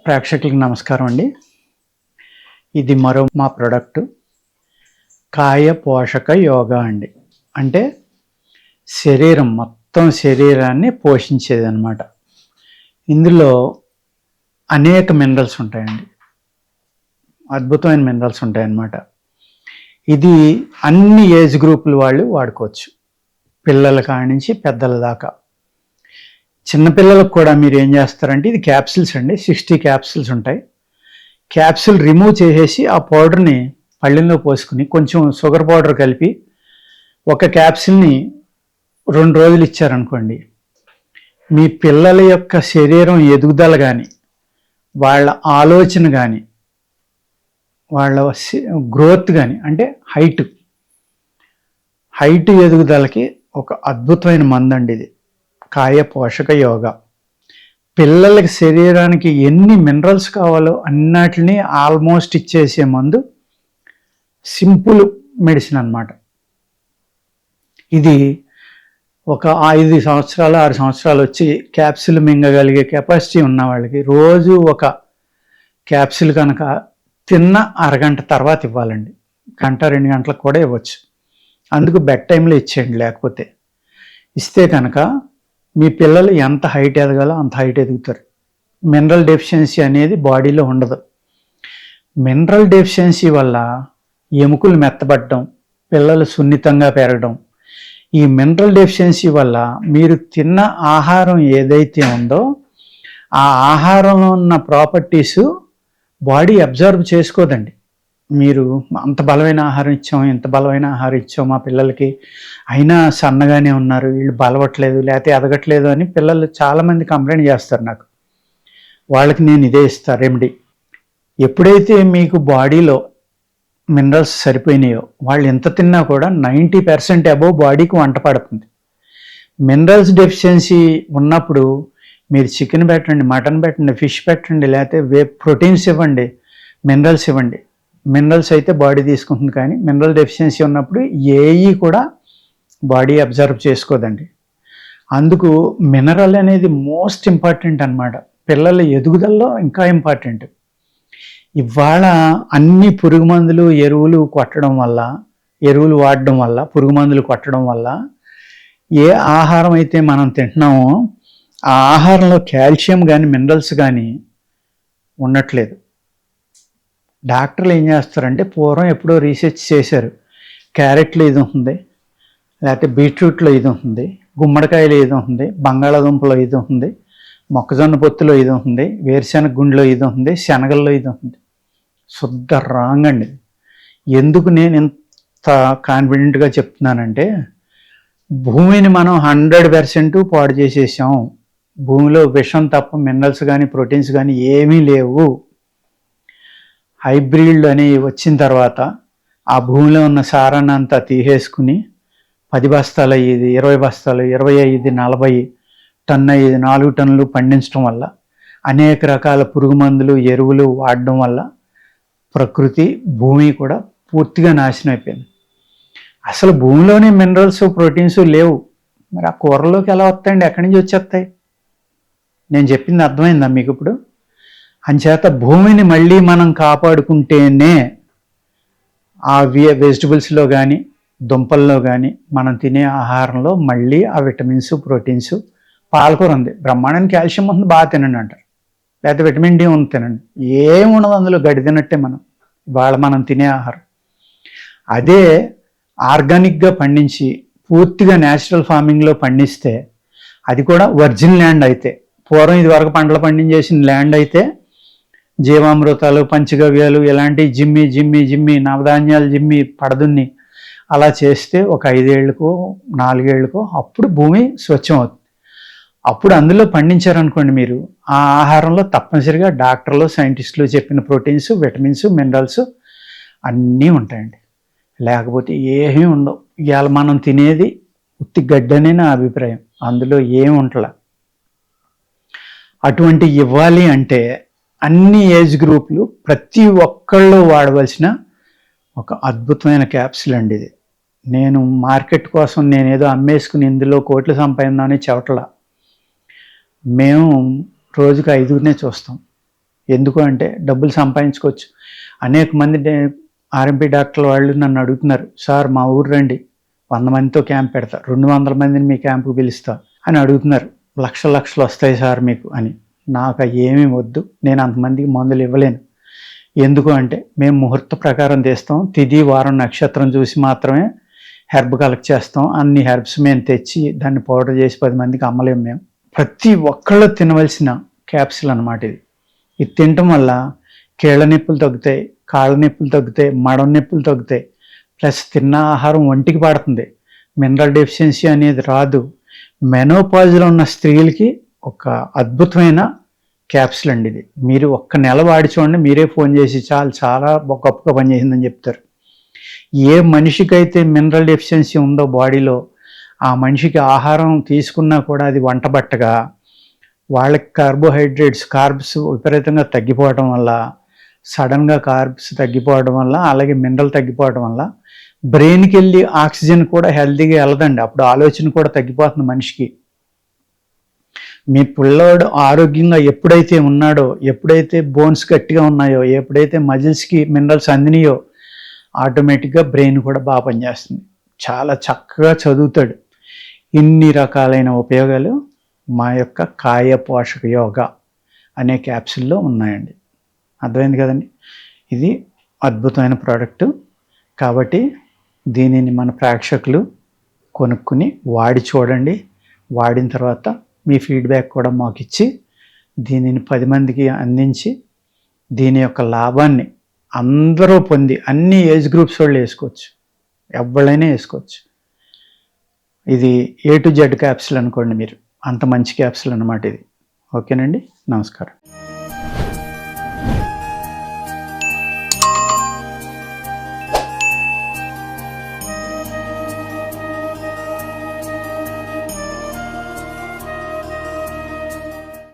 ప్రేక్షకులకు నమస్కారం అండి. ఇది మరో మా ప్రోడక్ట్ కాయ పోషక యోగా అండి. అంటే మొత్తం శరీరాన్ని పోషించేది అన్నమాట. ఇందులో అనేక మినరల్స్ ఉంటాయండి, అద్భుతమైన మినరల్స్ ఉంటాయన్నమాట. ఇది అన్ని ఏజ్ గ్రూపుల వాళ్ళు వాడుకోవచ్చు, పిల్లల కాడి నుంచి పెద్దల దాకా. చిన్నపిల్లలకు కూడా మీరు ఏం చేస్తారంటే, ఇది క్యాప్సిల్స్ అండి, 60 క్యాప్సిల్స్ ఉంటాయి. క్యాప్సిల్ రిమూవ్ చేసేసి ఆ పౌడర్ని పళ్ళెంలో పోసుకుని కొంచెం షుగర్ పౌడర్ కలిపి ఒక క్యాప్సిల్ని 2 రోజులు ఇచ్చారనుకోండి, మీ పిల్లల యొక్క శరీరం ఎదుగుదల కానీ, వాళ్ళ ఆలోచన కానీ, వాళ్ళ గ్రోత్ కానీ, అంటే హైట్ ఎదుగుదలకి ఒక అద్భుతమైన మందండి ఇది కాయ పోషక యోగా. పిల్లలకి శరీరానికి ఎన్ని మినరల్స్ కావాలో అన్నిటిని ఆల్మోస్ట్ ఇచ్చేసే మందు, సింపుల్ మెడిసిన్ అన్నమాట. ఇది ఒక 5 సంవత్సరాలు 6 సంవత్సరాలు వచ్చి క్యాప్సిల్ మింగగలిగే కెపాసిటీ ఉన్న వాళ్ళకి రోజు ఒక క్యాప్సిల్ కనుక తిన్న అరగంట తర్వాత ఇవ్వాలండి. 1-2 గంటలకు కూడా ఇవ్వచ్చు. అందుకు బెడ్ టైంలో ఇచ్చేయండి. లేకపోతే ఇస్తే కనుక మీ పిల్లలు ఎంత హైట్ ఎదగాలో అంత హైట్ ఎదుగుతారు. మినరల్ డెఫిషియన్సీ అనేది బాడీలో ఉండదు. మినరల్ డెఫిషియన్సీ వల్ల ఎముకలు మెత్తబడడం, పిల్లలు సున్నితంగా పెరగడం. ఈ మినరల్ డెఫిషియన్సీ వల్ల మీరు తిన్న ఆహారం ఏదైతే ఉందో ఆ ఆహారంలో ఉన్న ప్రాపర్టీస్ బాడీ అబ్జర్వ్ చేసుకోదండి. మీరు అంత బలమైన ఆహారం ఇచ్చాం, ఇంత బలమైన ఆహారం ఇచ్చాం మా పిల్లలకి, అయినా సన్నగానే ఉన్నారు, వీళ్ళు బలవట్లేదు లేకపోతే ఎదగట్లేదు అని పిల్లలు చాలామంది కంప్లైంట్ చేస్తారు నాకు. వాళ్ళకి నేను ఇదే ఇస్తాను రెమెడీ. ఎప్పుడైతే మీకు బాడీలో మినరల్స్ సరిపోయినాయో, వాళ్ళు ఎంత తిన్నా కూడా 90% అబోవ్ బాడీకి వంట పడుతుంది. మినరల్స్ డెఫిషియన్సీ ఉన్నప్పుడు మీరు చికెన్ పెట్టండి, మటన్ పెట్టండి, ఫిష్ పెట్టండి, లేకపోతే ప్రోటీన్స్ ఇవ్వండి, మినరల్స్ ఇవ్వండి. మినరల్స్ అయితే బాడీ తీసుకుంటుంది, కానీ మినరల్ డెఫిషియన్సీ ఉన్నప్పుడు ఏఈ కూడా బాడీ అబ్జర్వ్ చేసుకోదండి. అందుకు మినరల్ అనేది మోస్ట్ ఇంపార్టెంట్ అన్నమాట. పిల్లల ఎదుగుదలలో ఇంకా ఇంపార్టెంట్. ఇవాళ అన్ని పురుగు మందులు ఎరువులు వాడడం వల్ల పురుగు మందులు కొట్టడం వల్ల ఏ ఆహారం అయితే మనం తింటున్నామో ఆ ఆహారంలో కాల్షియం కానీ మినరల్స్ కానీ ఉండట్లేదు. డాక్టర్లు ఏం చేస్తారంటే, పూర్వం ఎప్పుడో రీసెర్చ్ చేశారు, క్యారెట్లో ఇది ఉంటుంది, లేకపోతే బీట్రూట్లో ఇది ఉంటుంది, గుమ్మడికాయలో ఇది ఉంటుంది, బంగాళాదుంపలో ఇది ఉంటుంది, మొక్కజొన్న పొత్తులో ఇది ఉంటుంది, వేరుశెనగ గుండెలో ఇది ఉంటుంది, శనగల్లో ఇది ఉంటుంది. శుద్ధ రాంగ్ అండి. ఎందుకు నేను ఇంత కాన్ఫిడెంట్గా చెప్తున్నానంటే, భూమిని మనం 100% పాడు చేసేసాం. భూమిలో విషం తప్ప మినరల్స్ కానీ ప్రోటీన్స్ కానీ ఏమీ లేవు. హైబ్రిడ్ అనేవి వచ్చిన తర్వాత ఆ భూమిలో ఉన్న సారాన్ని అంతా తీసేసుకుని 10 బస్తాలు అయ్యేది 20 బస్తాలు, 25, 40 టన్ను అయ్యేది 4 టన్నులు పండించడం వల్ల, అనేక రకాల పురుగు మందులు ఎరువులు వాడడం వల్ల ప్రకృతి భూమి కూడా పూర్తిగా నాశనం అయిపోయింది. అసలు భూమిలోనే మినరల్స్ ప్రోటీన్స్ లేవు. మరి ఆ కూరలోకి ఎలా వస్తాయండి? ఎక్కడి నుంచి వచ్చేస్తాయి? నేను చెప్పింది అర్థమైందా మీకు ఇప్పుడు? అంచేత భూమిని మళ్ళీ మనం కాపాడుకుంటేనే ఆ వెజిటబుల్స్లో కానీ దుంపల్లో కానీ మనం తినే ఆహారంలో మళ్ళీ ఆ విటమిన్స్ ప్రోటీన్స్. పాలకూర ఉంది, బ్రహ్మాండానికి కాల్షియం ఉంది, బాగా తినండి అంటారు. లేకపోతే విటమిన్ డి ఉంది, తినండి. ఏముండదు అందులో, గడి తినట్టే మనం తినే ఆహారం. అదే ఆర్గానిక్గా పండించి పూర్తిగా న్యాచురల్ ఫార్మింగ్లో పండిస్తే, అది కూడా వర్జిన్ ల్యాండ్ అయితే, పూర్వం ఇది వరకు పంటలు పండించేసిన ల్యాండ్ అయితే, జీవామృతాలు పంచగవ్యాలు ఇలాంటి జిమ్మి నవధాన్యాలు పడదున్ని అలా చేస్తే ఒక 5 ఏళ్ళకో 4 ఏళ్ళకో అప్పుడు భూమి స్వచ్ఛం అవుతుంది. అప్పుడు అందులో పండించారనుకోండి మీరు, ఆ ఆహారంలో తప్పనిసరిగా డాక్టర్లు సైంటిస్టులు చెప్పిన ప్రోటీన్స్ విటమిన్స్ మినరల్స్ అన్నీ ఉంటాయండి. లేకపోతే ఏమీ ఉండవు. ఇవాళ మనం తినేది ఉత్తి గడ్డనే నా అభిప్రాయం, అందులో ఏమి ఉంటలా. అటువంటి ఇవ్వాలి అంటే అన్ని ఏజ్ గ్రూపులు ప్రతి ఒక్కళ్ళు వాడవలసిన ఒక అద్భుతమైన క్యాప్సిల్ అండి ఇది. నేను మార్కెట్ కోసం నేనేదో అమ్మేసుకుని ఇందులో కోట్లు సంపాదిందామని చెప్పట్లా. మేము రోజుకు 5గురినే చూస్తాం. ఎందుకు అంటే డబ్బులు సంపాదించుకోవచ్చు. అనేక మంది ఆర్ఎంపీ డాక్టర్ల వాళ్ళు నన్ను అడుగుతున్నారు, సార్ మా ఊరు రండి, 100 మందితో క్యాంప్ పెడతా, 200 మందిని మీ క్యాంపుకి పిలుస్తా అని అడుగుతున్నారు. లక్షలు వస్తాయి సార్ మీకు అని. నాకు ఏమీ వద్దు, నేను అంతమందికి మందులు ఇవ్వలేను. ఎందుకు అంటే మేము ముహూర్త ప్రకారం తీస్తాం, తిథి వారం నక్షత్రం చూసి మాత్రమే హెర్బ్ కలెక్ట్ చేస్తాం. అన్ని హెర్బ్స్ మేము తెచ్చి దాన్ని పౌడర్ చేసి 10 మందికి అమ్మలేము మేము. ప్రతి ఒక్కళ్ళు తినవలసిన క్యాప్సిల్ అన్నమాట ఇది. ఇది తినటం వల్ల కీళ్ళ నొప్పులు తగ్గుతాయి, కాళ్ళ నొప్పులు తగ్గుతాయి, మడం నొప్పులు తగ్గుతాయి. ప్లస్ తిన్న ఆహారం ఒంటికి పడుతుంది, మినరల్ డెఫిషియన్సీ అనేది రాదు. మెనోపాజ్లో ఉన్న స్త్రీలకి ఒక అద్భుతమైన క్యాప్సిల్ అండి ఇది. మీరు ఒక్క నెల వాడి చూడండి, మీరే ఫోన్ చేసి చాలా గొప్పగా పనిచేసిందని చెప్తారు. ఏ మనిషికైతే మినరల్ డెఫిషియన్సీ ఉందో బాడీలో, ఆ మనిషికి ఆహారం తీసుకున్నా కూడా అది వంటబట్టగా, వాళ్ళకి కార్బ్స్ విపరీతంగా తగ్గిపోవడం వల్ల, సడన్గా కార్బ్స్ తగ్గిపోవడం వల్ల, అలాగే మినరల్ తగ్గిపోవడం వల్ల బ్రెయిన్కి వెళ్ళి ఆక్సిజన్ కూడా హెల్తీగా వెళ్ళదండి. అప్పుడు ఆలోచన కూడా తగ్గిపోతుంది మనిషికి. మీ పిల్లోడు ఆరోగ్యంగా ఎప్పుడైతే ఉన్నాడో, ఎప్పుడైతే బోన్స్ గట్టిగా ఉన్నాయో, ఎప్పుడైతే మజిల్స్కి మినరల్స్ అందినాయో, ఆటోమేటిక్గా బ్రెయిన్ కూడా బాగా పనిచేస్తుంది, చాలా చక్కగా చదువుతాడు. ఇన్ని రకాలైన ఉపయోగాలు మా యొక్క కాయ పోషక యోగా అనే క్యాప్సిల్లో ఉన్నాయండి. అర్థమైంది కదండి. ఇది అద్భుతమైన ప్రోడక్టు. కాబట్టి దీనిని మన ప్రేక్షకులు కొనుక్కుని వాడి చూడండి. వాడిన తర్వాత మీ ఫీడ్బ్యాక్ కూడా మాకు ఇచ్చి దీనిని 10 మందికి అందించి దీని యొక్క లాభాన్ని అందరూ పొంది, అన్ని ఏజ్ గ్రూప్స్ వాళ్ళు వేసుకోవచ్చు, ఎవరైనా వేసుకోవచ్చు. ఇది A to Z క్యాప్సిల్ అనుకోండి మీరు, అంత మంచి క్యాప్సిల్ అన్నమాట ఇది. ఓకేనండి, నమస్కారం.